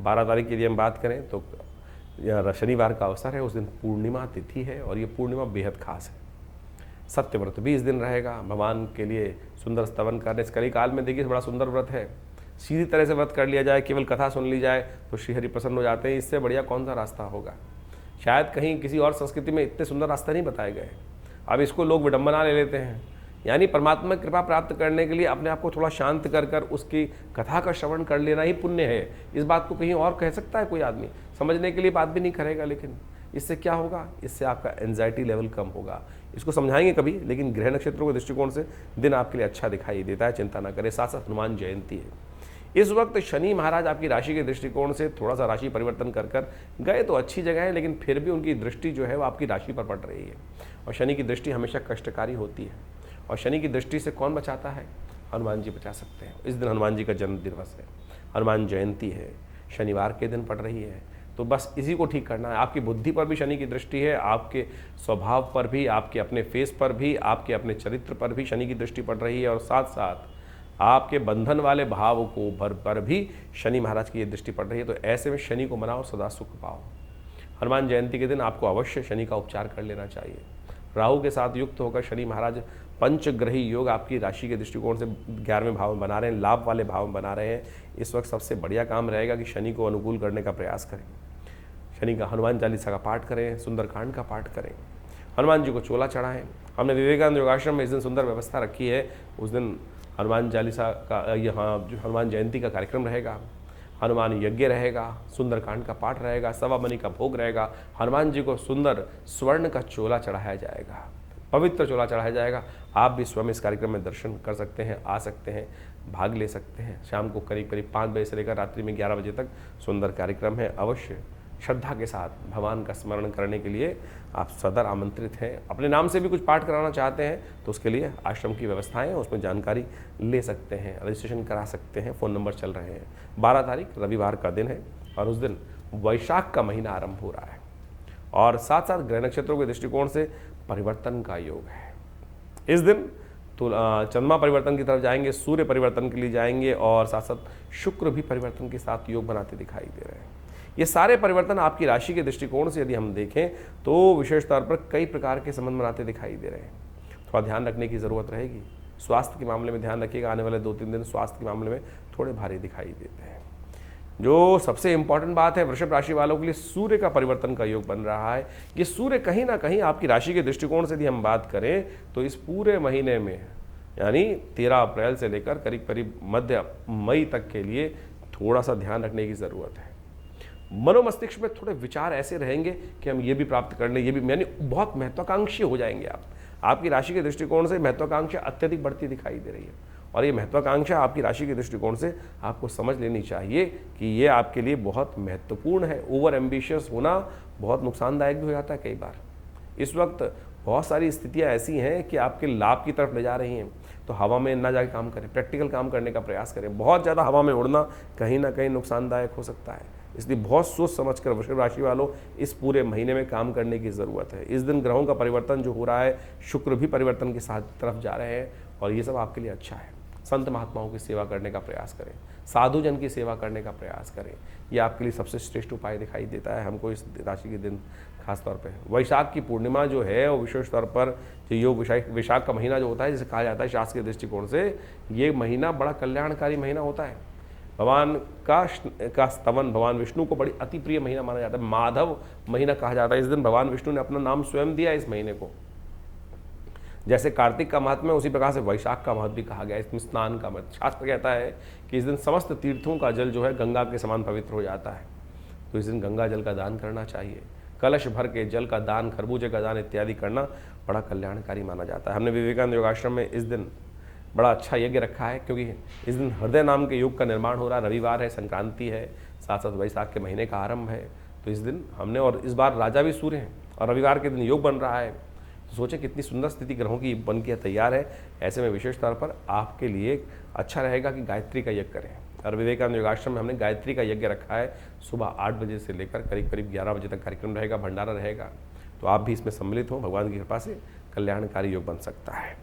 12 तारीख की यदि हम बात करें तो शनिवार का अवसर है, उस दिन पूर्णिमा तिथि है और ये पूर्णिमा बेहद खास है। सत्यव्रत भी इस दिन रहेगा। भगवान के लिए सुंदर स्तवन करने इस कलिकाल में देखिए बड़ा सुंदर व्रत है। सीधी तरह से व्रत कर लिया जाए, केवल कथा सुन ली जाए तो श्रीहरि प्रसन्न हो जाते हैं। इससे बढ़िया कौन सा रास्ता होगा? शायद कहीं किसी और संस्कृति में इतने सुंदर रास्ते नहीं बताए गए। अब इसको लोग विडंबना ले लेते हैं। यानी परमात्मा की कृपा प्राप्त करने के लिए अपने आप को थोड़ा शांत कर कर उसकी कथा का श्रवण कर लेना ही पुण्य है। इस बात को कहीं और कह सकता है कोई आदमी? समझने के लिए बात भी नहीं करेगा। लेकिन इससे क्या होगा? इससे आपका एंजाइटी लेवल कम होगा। इसको समझाएंगे कभी, लेकिन ग्रह नक्षत्रों के दृष्टिकोण से दिन आपके लिए अच्छा दिखाई देता है, चिंता ना करें। साथ साथ हनुमान जयंती है। इस वक्त शनि महाराज आपकी राशि के दृष्टिकोण से थोड़ा सा राशि परिवर्तन कर कर गए तो अच्छी जगह है, लेकिन फिर भी उनकी दृष्टि जो है वो आपकी राशि पर पड़ रही है। और शनि की दृष्टि हमेशा कष्टकारी होती है। और शनि की दृष्टि से कौन बचाता है? हनुमान जी बचा सकते हैं। इस दिन हनुमान जी का जन्म दिवस है, हनुमान जयंती है, शनिवार के दिन पड़ रही है। तो बस इसी को ठीक करना है। आपकी बुद्धि पर भी शनि की दृष्टि है, आपके स्वभाव पर भी, आपके अपने फेस पर भी, आपके अपने चरित्र पर भी शनि की दृष्टि पड़ रही है। और साथ साथ आपके बंधन वाले भाव को पर भी शनि महाराज की ये दृष्टि पड़ रही है। तो ऐसे में शनि को मनाओ, सदा सुख पाओ। हनुमान जयंती के दिन आपको अवश्य शनि का उपचार कर लेना चाहिए। राहु के साथ युक्त होकर शनि महाराज पंचग्रही योग आपकी राशि के दृष्टिकोण से 11वें भाव में बना रहे हैं, लाभ वाले भाव में बना रहे हैं। इस वक्त सबसे बढ़िया काम रहेगा कि शनि को अनुकूल करने का प्रयास करें। शनि का हनुमान चालीसा का पाठ करें, सुंदरकांड का पाठ करें, हनुमान जी को चोला चढ़ाएं। हमने विवेकानंद योगाश्रम में इस दिन सुंदर व्यवस्था रखी है। उस दिन हनुमान चालीसा का यहाँ जो हनुमान जयंती का कार्यक्रम रहेगा, हनुमान यज्ञ रहेगा, सुंदरकांड का पाठ रहेगा, सवा मणि का भोग रहेगा, हनुमान जी को सुंदर स्वर्ण का चोला चढ़ाया जाएगा, पवित्र चोला चढ़ाया जाएगा। आप भी स्वयं इस कार्यक्रम में दर्शन कर सकते हैं, आ सकते हैं, भाग ले सकते हैं। शाम को करीब करीब 5 बजे से लेकर रात्रि में 11 बजे तक सुंदर कार्यक्रम है। अवश्य श्रद्धा के साथ भगवान का स्मरण करने के लिए आप सदर आमंत्रित हैं। अपने नाम से भी कुछ पाठ कराना चाहते हैं तो उसके लिए आश्रम की व्यवस्थाएं हैं, उसमें जानकारी ले सकते हैं, रजिस्ट्रेशन करा सकते हैं। फ़ोन नंबर चल रहे हैं। 12 तारीख रविवार का दिन है और उस दिन वैशाख का महीना आरंभ हो रहा है। और साथ साथ ग्रह नक्षत्रों के दृष्टिकोण से परिवर्तन का योग है। इस दिन तो चंद्रमा परिवर्तन की तरफ जाएंगे, सूर्य परिवर्तन के लिए जाएंगे और साथ साथ शुक्र भी परिवर्तन के साथ योग बनाते दिखाई दे रहे हैं। ये सारे परिवर्तन आपकी राशि के दृष्टिकोण से यदि हम देखें तो विशेष तौर पर कई प्रकार के संबंध बनाते दिखाई दे रहे हैं। थोड़ा ध्यान रखने की ज़रूरत रहेगी। स्वास्थ्य के मामले में ध्यान रखिएगा। आने वाले 2-3 दिन स्वास्थ्य के मामले में थोड़े भारी दिखाई देते हैं। जो सबसे इंपॉर्टेंट बात है, वृषभ राशि वालों के लिए सूर्य का परिवर्तन का योग बन रहा है। ये सूर्य कहीं ना कहीं आपकी राशि के दृष्टिकोण से यदि हम बात करें तो इस पूरे महीने में यानी 13 अप्रैल से लेकर करीब करीब मध्य मई तक के लिए थोड़ा सा ध्यान रखने की ज़रूरत है। मनोमस्तिष्क में थोड़े विचार ऐसे रहेंगे कि हम ये भी प्राप्त कर लें, ये भी, यानी बहुत महत्वाकांक्षी हो जाएंगे आप। आपकी राशि के दृष्टिकोण से महत्वाकांक्षा अत्यधिक बढ़ती दिखाई दे रही है और ये महत्वाकांक्षा आपकी राशि के दृष्टिकोण से आपको समझ लेनी चाहिए कि ये आपके लिए बहुत महत्वपूर्ण है। ओवर एम्बिशियस होना बहुत नुकसानदायक भी हो जाता है कई बार। इस वक्त बहुत सारी स्थितियां ऐसी हैं कि आपके लाभ की तरफ ले जा रही हैं, तो हवा में ना जाके काम करें, प्रैक्टिकल काम करने का प्रयास करें। बहुत ज़्यादा हवा में उड़ना कहीं ना कहीं नुकसानदायक हो सकता है, इसलिए बहुत सोच समझकर वृषभ राशि वालों इस पूरे महीने में काम करने की ज़रूरत है। इस दिन ग्रहों का परिवर्तन जो हो रहा है, शुक्र भी परिवर्तन के साथ तरफ जा रहे हैं और ये सब आपके लिए अच्छा है। संत महात्माओं की सेवा करने का प्रयास करें, साधु जन की सेवा करने का प्रयास करें, ये आपके लिए सबसे श्रेष्ठ उपाय दिखाई देता है हमको इस राशि के दिन खास तौर पे। वैशाख की पूर्णिमा जो है वो विशेष तौर पर जो योग वैशाख का महीना जो होता है, जिसे कहा जाता है शास्त्र के दृष्टिकोण से ये महीना बड़ा कल्याणकारी महीना होता है। भगवान का स्तवन, भगवान विष्णु को बड़ी अति प्रिय महीना माना जाता है। माधव महीना कहा जाता है। इस दिन भगवान विष्णु ने अपना नाम स्वयं दिया इस महीने को। जैसे कार्तिक का महत्व है, उसी प्रकार से वैशाख का महत्व भी कहा गया है। इसमें स्नान का महत्व, शास्त्र कहता है कि इस दिन समस्त तीर्थों का जल जो है गंगा के समान पवित्र हो जाता है। तो इस दिन गंगा जल का दान करना चाहिए। कलश भर के जल का दान, खरबूजे का दान इत्यादि करना बड़ा कल्याणकारी माना जाता है। हमने विवेकानंद योगाश्रम में इस दिन बड़ा अच्छा यज्ञ रखा है, क्योंकि इस दिन हृदय नाम के योग का निर्माण हो रहा है। रविवार है, संक्रांति है, साथ साथ वैशाख के महीने का आरंभ है। तो इस दिन हमने, और इस बार राजा भी सूर्य हैं और रविवार के दिन योग बन रहा है, तो सोचें कितनी सुंदर स्थिति ग्रहों की बन के तैयार है। ऐसे में विशेष तौर पर आपके लिए अच्छा रहेगा कि गायत्री का यज्ञ करें। और विवेकानंद योगाश्रम में हमने गायत्री का यज्ञ रखा है। सुबह 8 बजे से लेकर करीब करीब 11 बजे तक कार्यक्रम रहेगा, भंडारा रहेगा। तो आप भी इसमें सम्मिलित हो, भगवान की कृपा से कल्याणकारी योग बन सकता है।